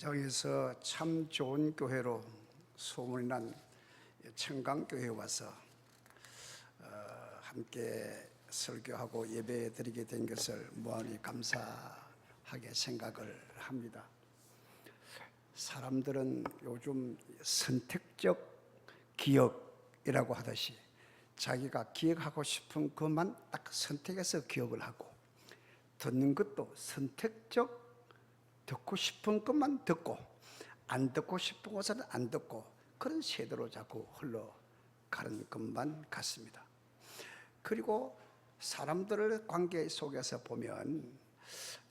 세상에서 참 좋은 교회로 소문이 난 청강교회에 와서 함께 설교하고 예배드리게 된 것을 무한히 감사하게 생각을 합니다. 사람들은 요즘 선택적 기억이라고 하듯이 자기가 기억하고 싶은 것만 딱 선택해서 기억을 하고, 듣는 것도 선택적, 듣고 싶은 것만 듣고 안 듣고 싶은 것은 안 듣고, 그런 세대로 자꾸 흘러가는 것만 같습니다. 그리고 사람들의 관계 속에서 보면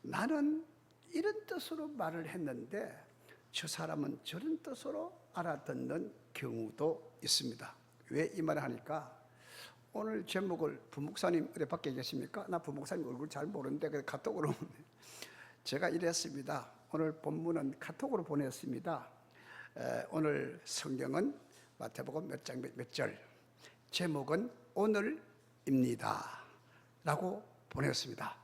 나는 이런 뜻으로 말을 했는데 저 사람은 저런 뜻으로 알아듣는 경우도 있습니다. 왜 이 말을 하니까, 오늘 제목을 부목사님 어디 밖에 계십니까? 나 부목사님 얼굴 잘 모르는데 그래서 카톡으로 제가 이랬습니다. 오늘 본문은 카톡으로 보냈습니다. 오늘 성경은 마태복음 몇 장 몇 절, 제목은 오늘입니다 라고 보냈습니다.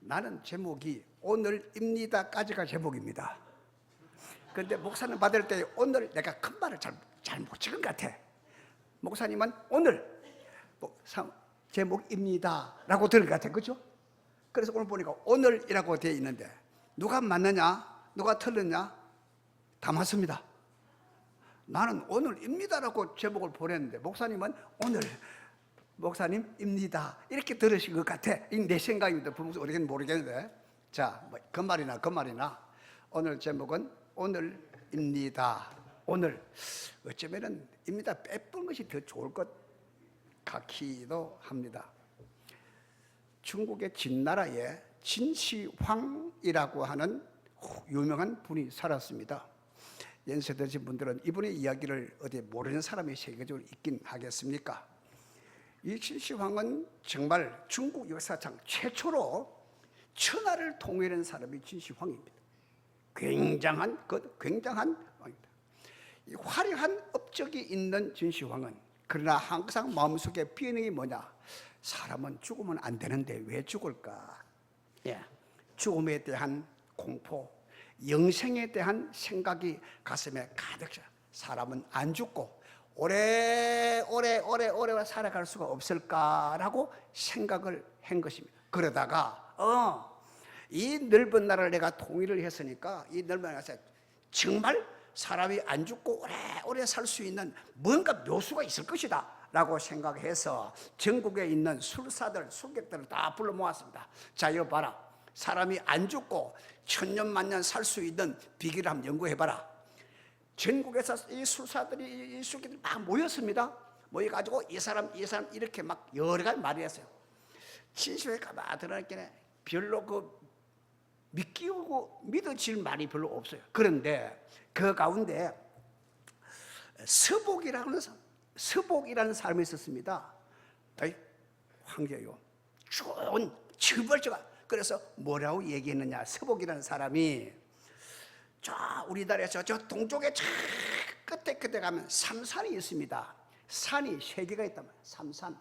나는 제목이 오늘입니다까지가 제목입니다. 그런데 목사님 받을 때 오늘 내가 큰 말을 잘 못 찍은 것 같아. 목사님은 오늘 제목입니다 라고 들은 것 같아. 그렇죠? 그래서 오늘 보니까 오늘이라고 되어 있는데 누가 맞느냐, 누가 틀렸냐? 다 맞습니다. 나는 오늘입니다라고 제목을 보냈는데 목사님은 오늘 목사님입니다 이렇게 들으신 것 같아. 이 내 생각입니다. 어디겠는지 모르겠는데, 자, 그 말이나 오늘 제목은 오늘입니다. 오늘 어쩌면은 입니다 빼쁜 것이 더 좋을 것 같기도 합니다. 중국의 진나라에 진시황이라고 하는 유명한 분이 살았습니다. 연세 드신 분들은 이분의 이야기를 어디 모르는 사람이 세계적으로 있긴 하겠습니까? 이 진시황은 정말 중국 역사상 최초로 천하를 통일한 사람이 진시황입니다. 굉장한 왕입니다. 이 화려한 업적이 있는 진시황은 그러나 항상 마음속에 비행이 뭐냐? 사람은 죽으면 안 되는데 왜 죽을까? 죽음에 대한 공포, 영생에 대한 생각이 가슴에 가득 차. 사람은 안 죽고 오래 살아갈 수가 없을까라고 생각을 한 것입니다. 그러다가 이 넓은 나라를 내가 통일을 했으니까 이 넓은 나라에서 정말 사람이 안 죽고 오래 살 수 있는 뭔가 묘수가 있을 것이다 라고 생각해서 전국에 있는 술객들을 다 불러 모았습니다. 자, 이거 봐라. 사람이 안 죽고 천년 만년 살 수 있는 비결을 한번 연구해봐라. 전국에서 이 술사들이, 이 술객들이 막 모였습니다. 모여가지고 이 사람 이렇게 막 여러 가지 말을 했어요. 진실에 가만 들어가니까 별로 믿어질 말이 별로 없어요. 그런데 그 가운데 서복이라는 사람이 있었습니다. 황제요. 좋은 처벌자가. 그래서 뭐라고 얘기했느냐? 서복이라는 사람이 우리나라에서 저 동쪽에 저 끝에 가면 삼산이 있습니다. 산이 3개가 있단 말이에요. 삼산.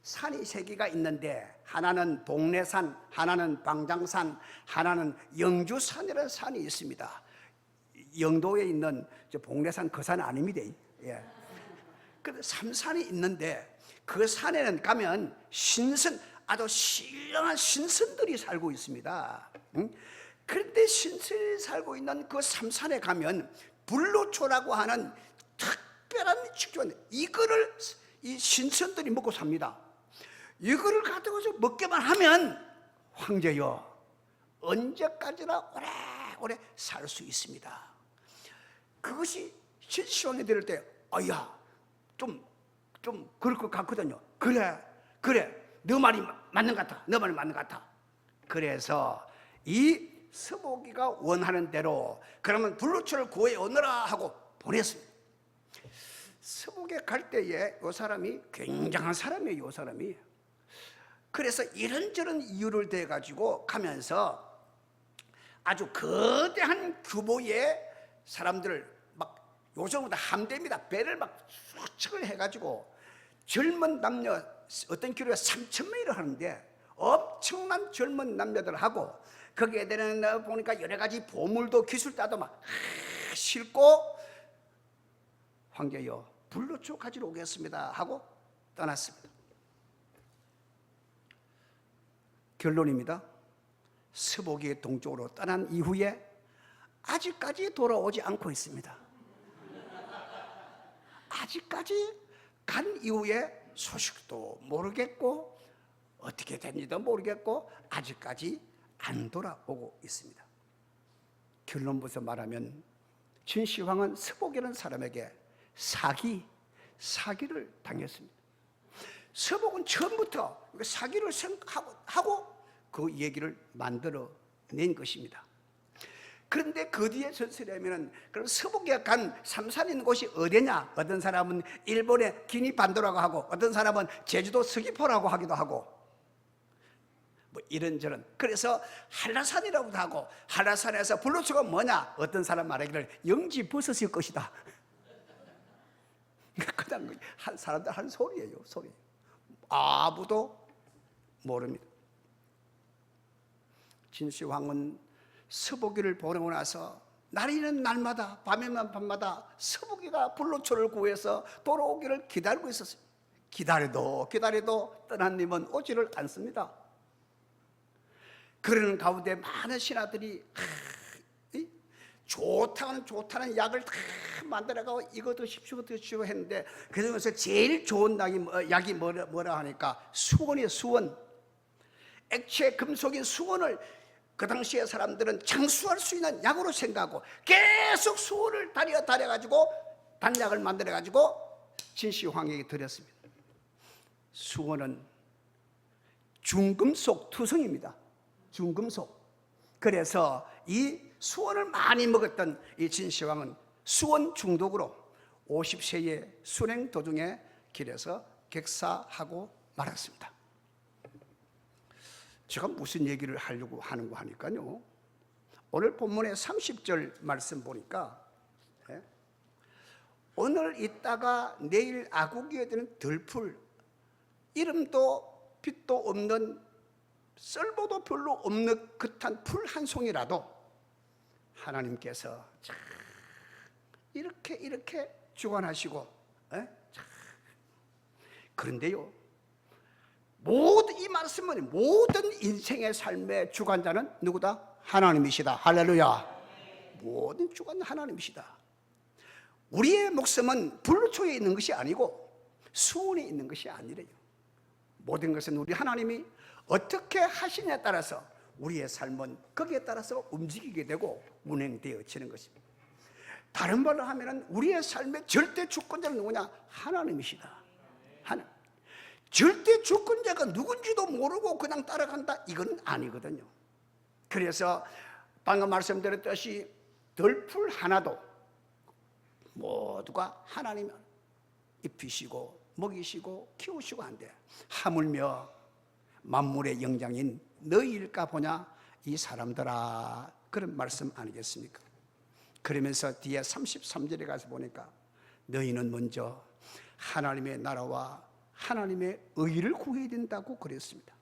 산이 3개가 있는데 하나는 봉래산, 하나는 방장산, 하나는 영주산이라는 산이 있습니다. 영도에 있는 저 봉래산 그 산 아닙니다. 그 삼산이 있는데 그 산에는 가면 아주 신령한 신선들이 살고 있습니다. 그런데 신선이 살고 있는 그 삼산에 가면 불로초라고 하는 특별한 식초인데 이거를 이 신선들이 먹고 삽니다. 이거를 가져가서 먹게만 하면 황제여 언제까지나 오래 살 수 있습니다. 그것이 진시황이 들을 때 좀 그럴 것 같거든요. 그래 너 말이 맞는 것 같아. 그래서 이 서복이가 원하는 대로 그러면 불로초를 구해 오너라 하고 보냈습니다. 서복에 갈 때에 이 사람이 굉장한 사람이에요. 이 사람이. 그래서 이런저런 이유를 대 가지고 가면서 아주 거대한 규모의 사람들을 막 요즘보다 함대입니다. 배를 막 수측을 해가지고 젊은 남녀 어떤 기로에 3,000명이라 하는데 엄청난 젊은 남녀들하고 거기에 대한 보니까 여러 가지 보물도 기술자도 막 싣고 황제여 불로초 가지러 오겠습니다 하고 떠났습니다. 결론입니다. 서복이 동쪽으로 떠난 이후에 아직까지 돌아오지 않고 있습니다. 아직까지 간 이후에 소식도 모르겠고 어떻게 됐는지도 모르겠고 아직까지 안 돌아오고 있습니다. 결론부터 말하면 진시황은 서복이라는 사람에게 사기를 당했습니다. 서복은 처음부터 사기를 생각하고 그 얘기를 만들어낸 것입니다. 그런데 그 뒤에 전설에 하면은 그럼 서복에 간 삼산에 있는 곳이 어디냐? 어떤 사람은 일본의 기니반도라고 하고 어떤 사람은 제주도 서귀포라고 하기도 하고 뭐 이런저런. 그래서 한라산이라고도 하고 한라산에서 불로초가 뭐냐? 어떤 사람 말하기를 영지버섯일 것이다. 그냥 한 사람들 하는 소리예요, 소리. 아무도 모릅니다. 진시황은 서복이를 보내고 나서 날이는 날마다 밤에는 밤마다 서복이가 불로초를 구해서 돌아오기를 기다리고 있었어요. 기다려도 떠난 님은 오지를 않습니다. 그러는 가운데 많은 신하들이 좋다는 약을 다 만들어가고 이거 드십시오 했는데 그 중에서 제일 좋은 약이 뭐라 하니까 수원이에요. 수원. 액체 금속인 수원을 그 당시에 사람들은 장수할 수 있는 약으로 생각하고 계속 수원을 다려가지고 단약을 만들어가지고 진시황에게 드렸습니다. 수원은 중금속 투성입니다. 중금속. 그래서 이 수원을 많이 먹었던 이 진시황은 수원 중독으로 50세의 순행 도중에 길에서 객사하고 말았습니다. 제가 무슨 얘기를 하려고 하는 거 하니까요. 오늘 본문의 30절 말씀 보니까 오늘 있다가 내일 아구기에 되는 들풀, 이름도 빛도 없는 쓸모도 별로 없는 그탄 풀 한 송이라도 하나님께서 이렇게 주관하시고 그런데요, 모든 이 말씀은 모든 인생의 삶의 주관자는 누구다? 하나님이시다. 할렐루야. 모든 주관은 하나님이시다. 우리의 목숨은 불로초에 있는 것이 아니고 수원에 있는 것이 아니래요. 모든 것은 우리 하나님이 어떻게 하시냐에 따라서 우리의 삶은 거기에 따라서 움직이게 되고 운행되어지는 것입니다. 다른 말로 하면 우리의 삶의 절대 주권자는 누구냐? 하나님이시다. 하나님. 절대 주권자가 누군지도 모르고 그냥 따라간다? 이건 아니거든요. 그래서 방금 말씀드렸듯이 들풀 하나도 모두가 하나님 입히시고 먹이시고 키우시고 한데 하물며 만물의 영장인 너희일까 보냐 이 사람들아, 그런 말씀 아니겠습니까? 그러면서 뒤에 33절에 가서 보니까 너희는 먼저 하나님의 나라와 하나님의 의를 구해야 된다고 그랬습니다.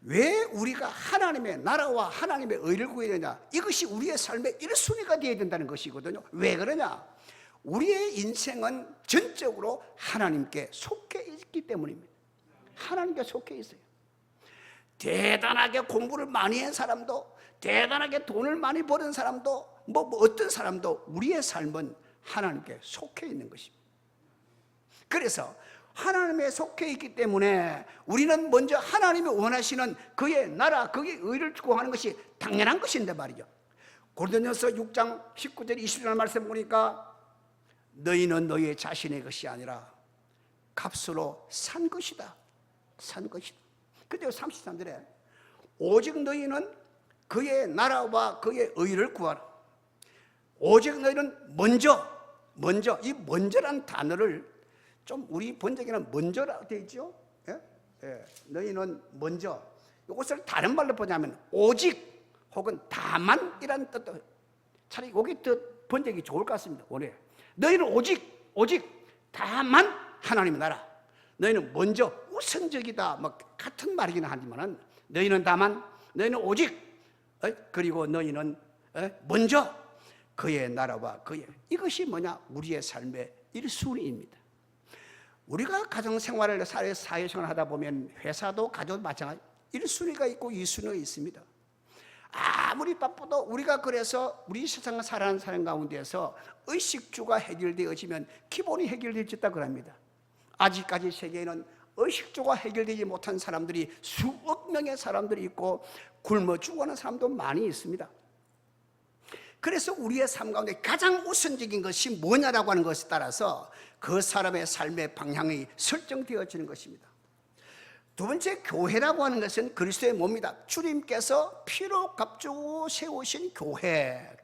왜 우리가 하나님의 나라와 하나님의 의를 구해야 되냐? 이것이 우리의 삶의 1순위가 되어야 된다는 것이거든요. 왜 그러냐? 우리의 인생은 전적으로 하나님께 속해 있기 때문입니다. 하나님께 속해 있어요. 대단하게 공부를 많이 한 사람도, 대단하게 돈을 많이 버는 사람도, 어떤 사람도 우리의 삶은 하나님께 속해 있는 것입니다. 그래서 하나님에 속해 있기 때문에 우리는 먼저 하나님이 원하시는 그의 나라, 그의 의를 구하는 것이 당연한 것인데 말이죠. 고린도전서 6장 19절 20절 말씀 보니까 너희는 너희 자신의 것이 아니라 값으로 산 것이다. 산 것이다. 근데 33절에 오직 너희는 그의 나라와 그의 의를 구하라. 오직 너희는 먼저 이 먼저란 단어를 좀 우리 번역에는 먼저라 되어 있죠. 너희는 먼저, 이것을 다른 말로 보자면 오직 혹은 다만이라는 뜻도, 차라리 여기 뜻 번역이 좋을 것 같습니다. 너희는 오직 다만 하나님의 나라, 너희는 먼저 우선적이다 뭐 같은 말이긴 하지만은 너희는 오직 그리고 너희는 먼저 그의 나라와 그의, 이것이 뭐냐? 우리의 삶의 1순위입니다. 우리가 가정생활을 사회생활을 하다 보면 회사도 가정도 마찬가지 1순위가 있고 2순위가 있습니다. 아무리 바빠도 우리가 그래서 우리 세상을 살아가는 사람 가운데서 의식주가 해결되어지면 기본이 해결되었다 그럽니다. 아직까지 세계에는 의식주가 해결되지 못한 사람들이 수억 명의 사람들이 있고 굶어 죽어가는 사람도 많이 있습니다. 그래서 우리의 삶 가운데 가장 우선적인 것이 뭐냐라고 하는 것에 따라서 그 사람의 삶의 방향이 설정되어지는 것입니다. 두 번째, 교회라고 하는 것은 그리스도의 몸이다. 주님께서 피로 값주고 세우신 교회.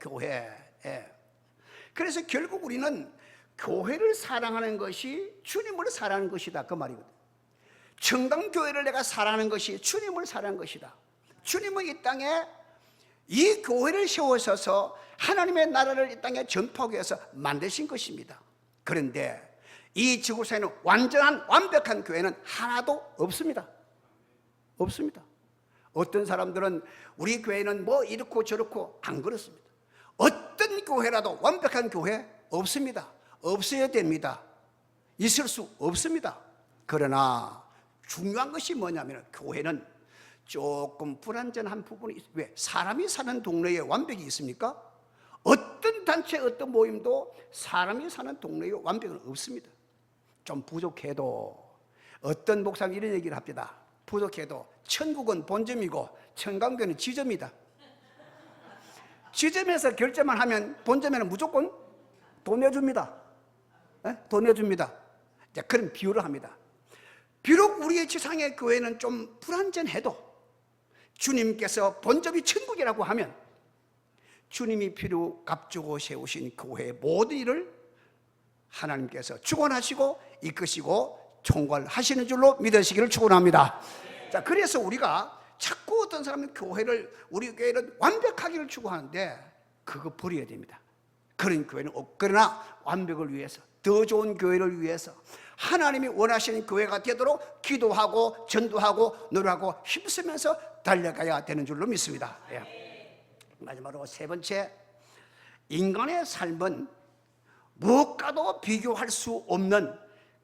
그래서 결국 우리는 교회를 사랑하는 것이 주님을 사랑하는 것이다 그 말이거든요. 청담교회를 내가 사랑하는 것이 주님을 사랑하는 것이다. 주님은 이 땅에 이 교회를 세우셔서 하나님의 나라를 이 땅에 전파하기 위해서 만드신 것입니다. 그런데 이 지구상에는 완벽한 교회는 하나도 없습니다. 어떤 사람들은 우리 교회는 뭐 이렇고 저렇고, 안 그렇습니다. 어떤 교회라도 완벽한 교회 없습니다. 없어야 됩니다. 있을 수 없습니다. 그러나 중요한 것이 뭐냐면 교회는 조금 불완전한 부분이 있어요. 왜? 사람이 사는 동네에 완벽이 있습니까? 어떤 단체, 어떤 모임도 사람이 사는 동네에 완벽은 없습니다. 좀 부족해도, 어떤 목사님 이런 얘기를 합니다. 부족해도 천국은 본점이고 청강교는 지점이다. 지점에서 결제만 하면 본점에는 무조건 돈 내줍니다. 돈 내줍니다. 그런 비유를 합니다. 비록 우리의 지상의 교회는 좀 불완전해도 주님께서 본점이 천국이라고 하면 주님이 피로 값주고 세우신 교회의 모든 일을 하나님께서 주관하시고 이끄시고 총괄하시는 줄로 믿으시기를 축원합니다. 자, 그래서 우리가 자꾸 어떤 사람은 우리 교회는 완벽하기를 추구하는데 그거 버려야 됩니다. 그런 교회는 없고, 그러나 완벽을 위해서, 더 좋은 교회를 위해서 하나님이 원하시는 교회가 되도록 기도하고 전도하고 노력하고 힘쓰면서 달려가야 되는 줄로 믿습니다. 마지막으로 세 번째, 인간의 삶은 무엇과도 비교할 수 없는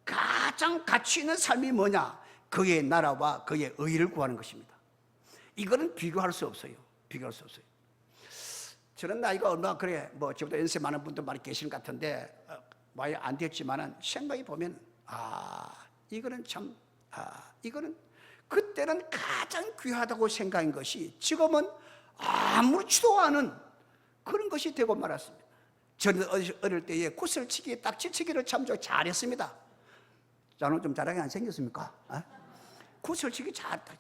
가장 가치 있는 삶이 뭐냐? 그의 나라와 그의 의를 구하는 것입니다. 이거는 비교할 수 없어요. 저는 나이가 얼마 그래 저보다 연세 많은 분들 많이 계시는 것 같은데 많이 안 됐지만은 생각해 보면 이거는 그때는 가장 귀하다고 생각한 것이 지금은 아무렇지도 않은 그런 것이 되고 말았습니다. 저는 어릴 때에 구슬치기, 딱지치기를 참 잘했습니다. 저는 좀 잘하게 안 생겼습니까? 구슬치기 잘했다.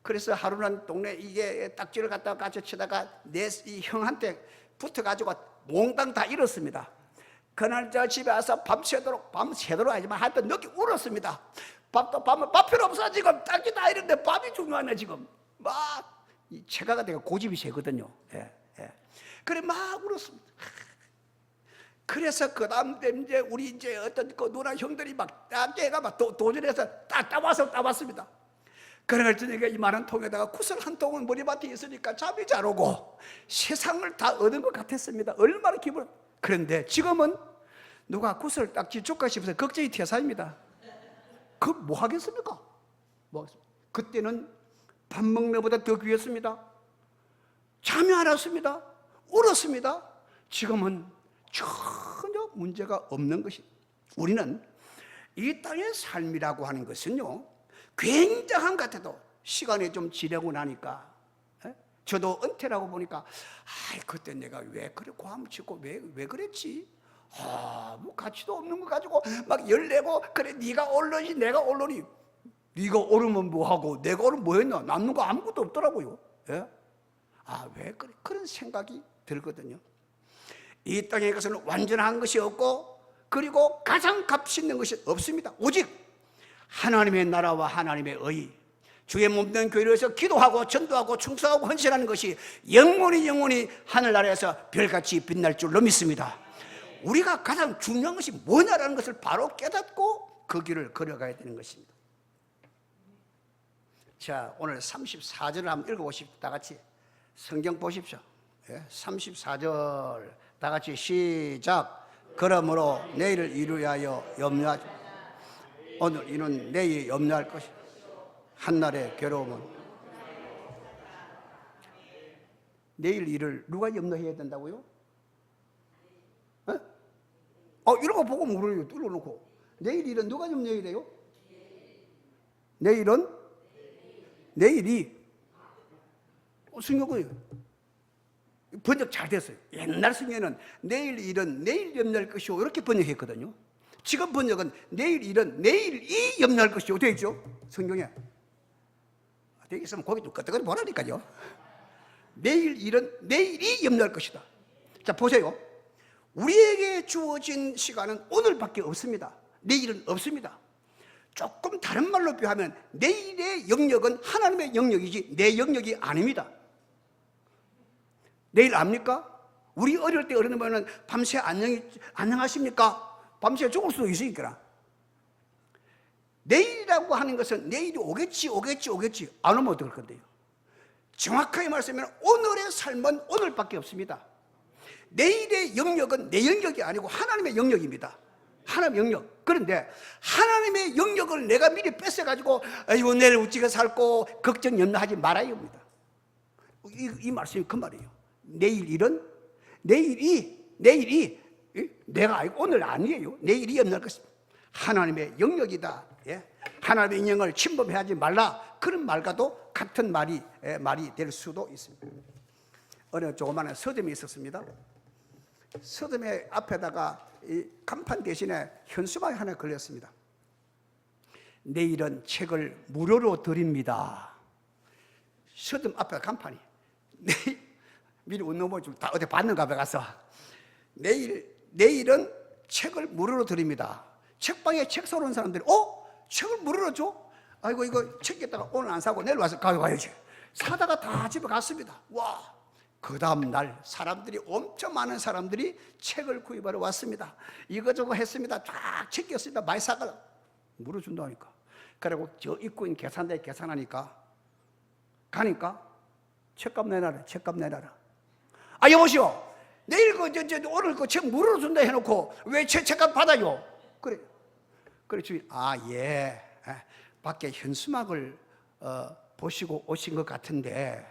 그래서 하루는 동네 이게 딱지를 갖다가 가져 치다가 내 이 형한테 붙어가지고 몽땅 다 잃었습니다. 그날 저 집에 와서 밤새도록 하지만 하여튼 늦게 울었습니다. 밥 필요 없어. 지금 딱지 다 잃었는데 밥이 중요하네. 지금 체가가 내가 고집이 세거든요. 그래 막 울었습니다. 그래서 그 다음 때 이제 우리 어떤 그 누나 형들이 걔가 도전해서 따왔습니다. 그날 저녁에 이만한 통에다가 구슬 한 통은 머리맡에 있으니까 잠이 잘 오고 세상을 다 얻은 것 같았습니다. 얼마나 기분. 그런데 지금은 누가 구슬 딱지 줄까 싶어서 걱정이 태산입니다. 뭐 하겠습니까? 그때는 밥 먹는 것보다 더 귀했습니다. 잠이 안 왔습니다. 울었습니다. 지금은 전혀 문제가 없는 것입니다. 우리는 이 땅의 삶이라고 하는 것은요, 굉장한 것 같아도 시간이 좀 지나고 나니까, 저도 은퇴라고 보니까 그때 내가 왜 그래 고함을 치고 왜 그랬지? 뭐 가치도 없는 거 가지고 막 열내고, 그래 네가 언론이 내가 언론이, 네가 오르면 뭐하고 내가 오르면 뭐했나? 남는 거 아무것도 없더라고요. 왜 그래? 그런 생각이 들거든요. 이 땅에 가서는 완전한 것이 없고, 그리고 가장 값 있는 것이 없습니다. 오직 하나님의 나라와 하나님의 의, 주의 몸된 교회를 위해서 기도하고 전도하고 충성하고 헌신하는 것이 영원히 하늘나라에서 별같이 빛날 줄로 믿습니다. 우리가 가장 중요한 것이 뭐냐라는 것을 바로 깨닫고 그 길을 걸어가야 되는 것입니다. 자, 오늘 34절을 한번 읽어보십시오. 다 같이 성경 보십시오. 34절 다 같이 시작. 그러므로 내일을 이루하여 염려하지. 오늘 이는 내일 염려할 것이다. 한날의 괴로움은. 내일 일을 누가 염려해야 된다고요? 이런 거 보고 물어요. 뚫어놓고. 내일 일은 누가 염려해야 돼요? 내일은? 내일이. 성경은 번역 잘 됐어요. 옛날 성경에는 내일 일은 내일 염려할 것이오 이렇게 번역했거든요. 지금 번역은 내일 일은 내일이 염려할 것이오 되어 있죠. 성경에. 되어 있으면 거기 좀 끄떡거리 보라니까요. 내일 일은 내일이 염려할 것이다. 자, 보세요. 우리에게 주어진 시간은 오늘밖에 없습니다. 내일은 없습니다. 조금 다른 말로 표하면 내일의 영역은 하나님의 영역이지 내 영역이 아닙니다. 내일 압니까? 우리 어릴 때 어른이면 밤새 안녕하십니까? 밤새 죽을 수도 있으니까. 내일이라고 하는 것은 내일이 오겠지 안 오면 어떡할 건데요? 정확하게 말씀하면 오늘의 삶은 오늘밖에 없습니다. 내일의 영역은 내 영역이 아니고 하나님의 영역입니다. 하나님의 영역. 그런데 하나님의 영역을 내가 미리 뺏어가지고 아이고 내일 우찌게 살고 걱정 염려하지 말아야 합니다. 이 말씀이 그 말이에요. 내일 일은 내일이 내가 알고 오늘 아니에요. 내일이 염려할 것입니다. 하나님의 영역이다. 하나님의 영역을 침범하지 말라. 그런 말과도 같은 말이 될 수도 있습니다. 어느 조그마한 서점이 있었습니다. 서점의 앞에다가 이 간판 대신에 현수막이 하나 걸렸습니다. 내일은 책을 무료로 드립니다. 서점 앞에 간판이. 미리 웃는 거 좀 다 어디 받는가 봐 가서. 내일은 책을 무료로 드립니다. 책방에 책 사러 온 사람들이 책을 무료로 줘? 아이고 이거 책에다가 오늘 안 사고 내일 와서 가져가야지. 사다가 다 집에 갔습니다. 와. 그 다음 날 사람들이 엄청 많은 사람들이 책을 구입하러 왔습니다. 이거저거 했습니다. 쫙 챙겼습니다. 많이 사가 무료 준다니까. 그리고 저 입구인 계산대에 계산하니까 가니까 책값 내놔라. 여보시오. 내일 오늘 그 책 무료로 준다 해놓고 왜 책값 받아요? 그래 주인. 예. 밖에 현수막을 보시고 오신 것 같은데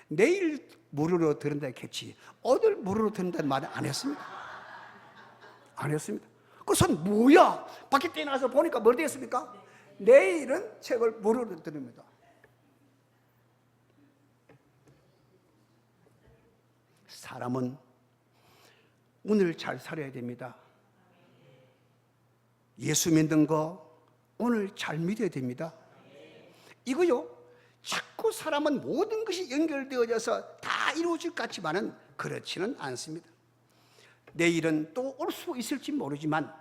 내일 무료로 들은다 했겠지. 오늘 무료로 들은다는 말은 안 했습니다. 그것은 뭐야? 밖에 뛰어나서 보니까 뭘 되었습니까? 내일은 책을 무료로 드립니다. 사람은 오늘 잘 살아야 됩니다. 예수 믿는 거 오늘 잘 믿어야 됩니다. 이거요. 자꾸 사람은 모든 것이 연결되어져서 다 이루어질 것 같지만은 그렇지는 않습니다. 내일은 또 올 수 있을지 모르지만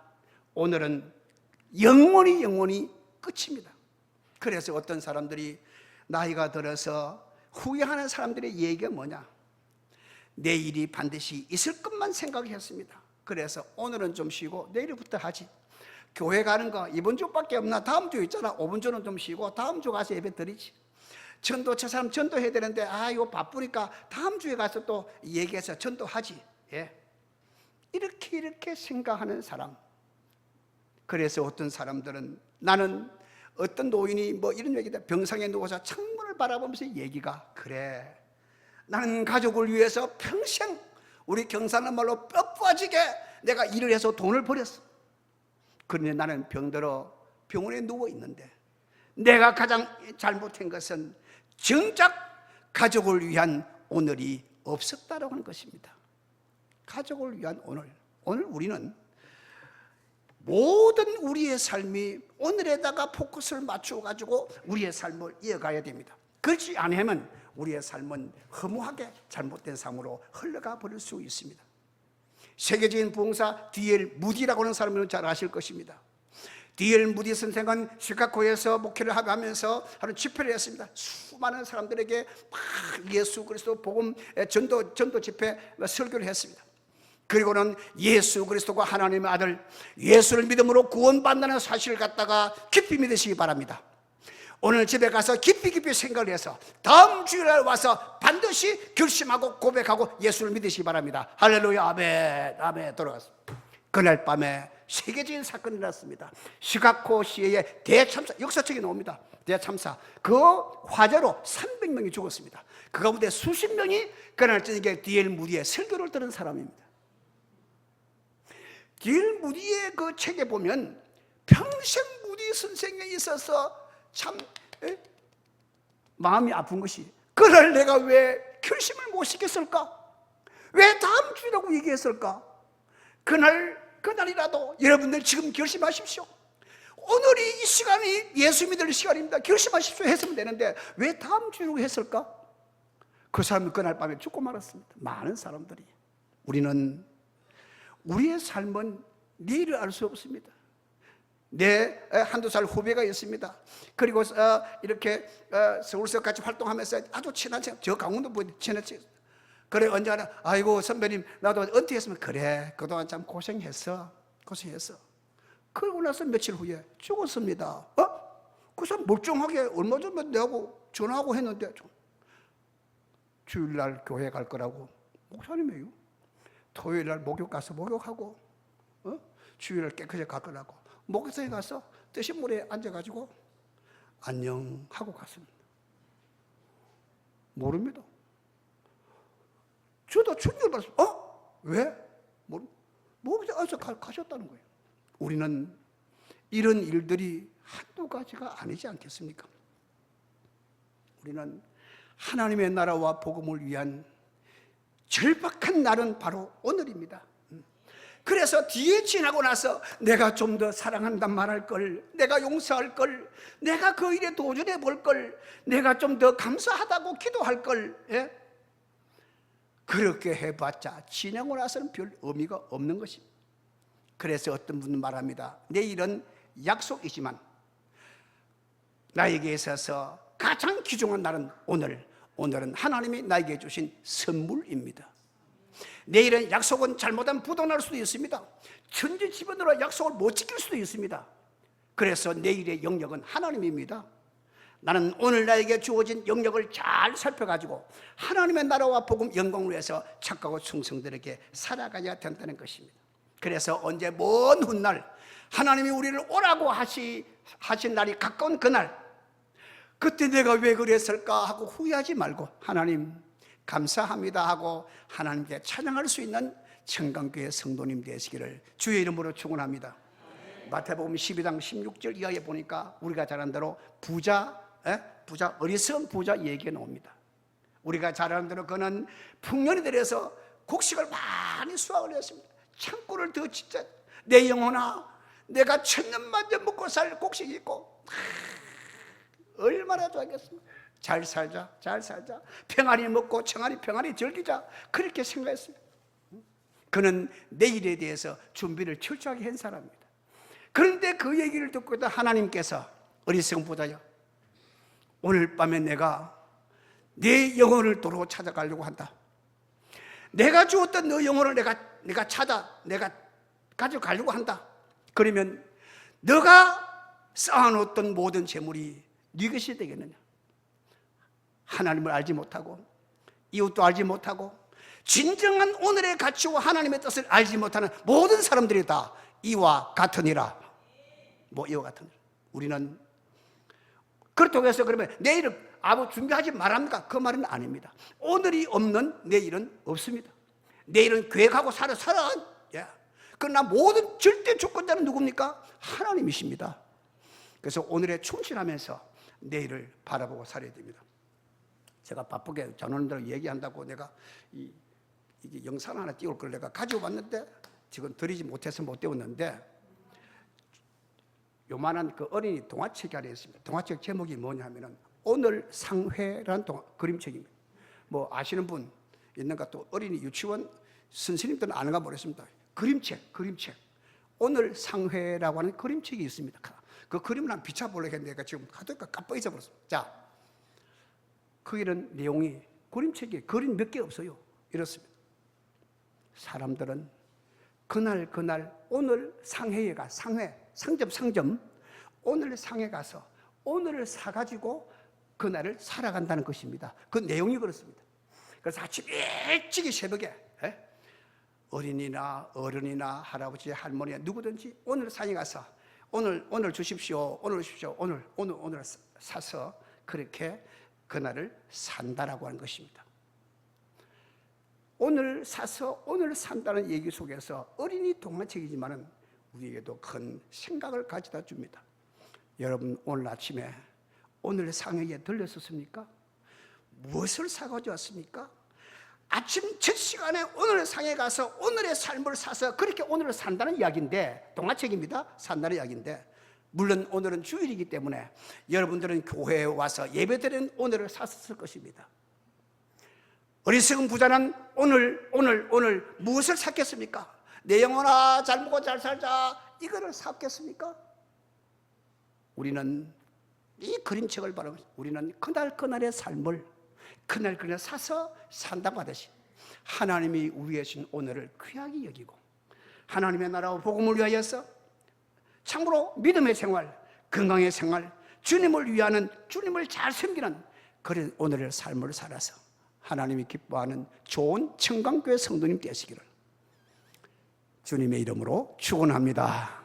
오늘은 영원히 끝입니다. 그래서 어떤 사람들이 나이가 들어서 후회하는 사람들의 얘기가 뭐냐? 내일이 반드시 있을 것만 생각했습니다. 그래서 오늘은 좀 쉬고 내일부터 하지. 교회 가는 거 이번 주밖에 없나? 다음 주 있잖아. 5분 주는 좀 쉬고 다음 주 가서 예배 드리지. 전도 저 사람 전도해야 되는데 이거 바쁘니까 다음 주에 가서 또 얘기해서 전도하지. 이렇게 생각하는 사람. 그래서 어떤 사람들은 나는 어떤 노인이 뭐 이런 얘기다. 병상에 누워서 창문을 바라보면서 얘기가 그래. 나는 가족을 위해서 평생 우리 경상도 말로 뼈 빠지게 내가 일을 해서 돈을 벌였어. 그런데 나는 병들어 병원에 누워 있는데 내가 가장 잘못한 것은 정작 가족을 위한 오늘이 없었다라고 하는 것입니다. 가족을 위한 오늘 우리는 모든 우리의 삶이 오늘에다가 포커스를 맞춰가지고 우리의 삶을 이어가야 됩니다. 그렇지 않으면 우리의 삶은 허무하게 잘못된 삶으로 흘러가 버릴 수 있습니다. 세계적인 부흥사 D.L. 무디라고 하는 사람은 잘 아실 것입니다. D.L. 무디 선생은 시카고에서 목회를 하면서 하루 집회를 했습니다. 수많은 사람들에게 막 예수 그리스도 복음 전도 집회 설교를 했습니다. 그리고는 예수 그리스도가 하나님의 아들 예수를 믿음으로 구원받는다는 사실을 갖다가 깊이 믿으시기 바랍니다. 오늘 집에 가서 깊이 생각을 해서 다음 주일날 와서 반드시 결심하고 고백하고 예수를 믿으시기 바랍니다. 할렐루야. 아멘. 아멘. 돌아갔습니다. 그날 밤에 세계적인 사건이 났습니다. 시카고 시의 대참사, 역사책에 나옵니다. 대참사. 그 화재로 300명이 죽었습니다. 그 가운데 수십 명이 그날 저녁에 D.L. 무디의 설교를 들은 사람입니다. D.L. 무디의 그 책에 보면 평생 무디 선생에 있어서 참 마음이 아픈 것이, 그날 내가 왜 결심을 못 시켰을까? 왜 다음 주라고 얘기했을까? 그날이라도 여러분들 지금 결심하십시오. 오늘이 이 시간이 예수 믿을 시간입니다. 결심하십시오 했으면 되는데 왜 다음 주라고 했을까? 그 사람은 그날 밤에 죽고 말았습니다. 많은 사람들이. 우리의 삶은 내일을 알 수 없습니다. 내 한두 살 후배가 있습니다. 그리고 이렇게 서울서 같이 활동하면서 아주 친한 저 강원도 분이 친했지. 그래 언제나 아이고 선배님 나도 은퇴했으면, 그래 그동안 참 고생했어. 그러고 나서 며칠 후에 죽었습니다. 그 사람 멀쩡하게 얼마 전에 내하고 전화하고 했는데 주일날 교회 갈 거라고. 목사님이에요. 토요일날 목욕 가서 목욕하고 주일날 깨끗이 갈 거라고 목욕탕에 가서 뜨신 물에 앉아가지고 안녕 하고 갔습니다. 모릅니다. 저도 충격을 받았습니다. 왜? 목욕탕에서 가셨다는 거예요. 우리는 이런 일들이 한두 가지가 아니지 않겠습니까? 우리는 하나님의 나라와 복음을 위한 절박한 날은 바로 오늘입니다. 그래서 뒤에 지나고 나서 내가 좀 더 사랑한단 말할 걸, 내가 용서할 걸, 내가 그 일에 도전해 볼 걸, 내가 좀 더 감사하다고 기도할 걸, 그렇게 해봤자 지나고 나서는 별 의미가 없는 것입니다. 그래서 어떤 분은 말합니다. 내일은 약속이지만 나에게 있어서 가장 귀중한 날은 오늘은 하나님이 나에게 주신 선물입니다. 내일은 약속은 잘못하면 부도날 수도 있습니다. 천지지변으로 약속을 못 지킬 수도 있습니다. 그래서 내일의 영역은 하나님입니다. 나는 오늘 나에게 주어진 영역을 잘 살펴가지고 하나님의 나라와 복음 영광을 위해서 착하고 충성들에게 살아가야 된다는 것입니다. 그래서 언제 먼 훗날 하나님이 우리를 오라고 하신 날이 가까운 그날, 그때 내가 왜 그랬을까 하고 후회하지 말고 하나님 감사합니다 하고 하나님께 찬양할 수 있는 청강교회 성도님 되시기를 주의 이름으로 축원합니다. 마태복음 12장 16절 이하에 보니까 우리가 잘 아는 대로 어리석은 부자 얘기가 나옵니다. 우리가 잘 아는 대로 그는 풍년이 들여서 곡식을 많이 수확을 했습니다. 창고를 더 진짜 내 영혼아, 내가 천년만년 먹고 살 곡식이 있고 얼마나 좋아하겠습니까? 잘 살자. 평안히 먹고 평안히 즐기자. 그렇게 생각했습니다. 그는 내일에 대해서 준비를 철저하게 한 사람입니다. 그런데 그 얘기를 듣고 있다 하나님께서 어리석은 부자여, 오늘 밤에 내가 네 영혼을 도로 찾아가려고 한다. 내가 주었던 너 영혼을 내가 가져가려고 한다. 그러면 너가 쌓아놓았던 모든 재물이 네 것이 되겠느냐? 하나님을 알지 못하고 이웃도 알지 못하고 진정한 오늘의 가치와 하나님의 뜻을 알지 못하는 모든 사람들이 다 이와 같으니라. 이와 같으니라. 우리는 그렇다고 해서 그러면 내일은 아무 준비하지 말합니까? 그 말은 아닙니다. 오늘이 없는 내일은 없습니다. 내일은 계획하고 살아. 그러나 모든 절대 주권자는 누굽니까? 하나님이십니다. 그래서 오늘에 충실하면서 내일을 바라보고 살아야 됩니다. 제가 바쁘게 전원들 얘기한다고 내가 이게 영상 하나 띄울 걸 내가 가지고 왔는데 지금 드리지 못해서 못 띄웠는데, 요만한 그 어린이 동화책이 하나 있습니다. 동화책 제목이 뭐냐면은 오늘 상회라는 그림책입니다. 아시는 분 있는가? 또 어린이 유치원 선생님들은 아는가 모르겠습니다. 그림책 오늘 상회라고 하는 그림책이 있습니다. 그 그림을 한번 비춰보려고 했는데 지금 하도니까 깜빡 잊어버렸습니다. 자, 거기는 내용이 그림책에 그림 몇 개 없어요. 이렇습니다. 사람들은 그날 오늘 상점 오늘 상해 가서 오늘을 사가지고 그날을 살아간다는 것입니다. 그 내용이 그렇습니다. 그래서 아침 일찍이 새벽에 어린이나 어른이나 할아버지 할머니 누구든지 오늘 산에 가서 오늘 주십시오, 오늘 주십시오, 오늘 사서 그렇게 그날을 산다라고 하는 것입니다. 오늘 사서 오늘 산다는 얘기 속에서 어린이 동화책이지만은 우리에게도 큰 생각을 가져다 줍니다. 여러분 오늘 아침에 오늘 상회에 들렸었습니까? 무엇을 사가지고 왔습니까? 아침 첫 시간에 오늘 상에 가서 오늘의 삶을 사서 그렇게 오늘을 산다는 이야기인데, 동화책입니다. 산다는 이야기인데, 물론 오늘은 주일이기 때문에 여러분들은 교회에 와서 예배드리는 오늘을 샀을 것입니다. 어리석은 부자는 오늘 무엇을 샀겠습니까? 내 영혼아 잘 먹고 잘 살자, 이거를 샀겠습니까? 우리는 이 그림책을 바라보면 우리는 그날의 삶을 그날 사서 산다고 하듯이 하나님이 우리에 주신 오늘을 귀하게 여기고 하나님의 나라와 복음을 위하여서 참으로 믿음의 생활, 건강의 생활, 주님을 위하는, 주님을 잘 섬기는 그런 오늘의 삶을 살아서 하나님이 기뻐하는 좋은 청강교회 성도님 되시기를 주님의 이름으로 축원합니다.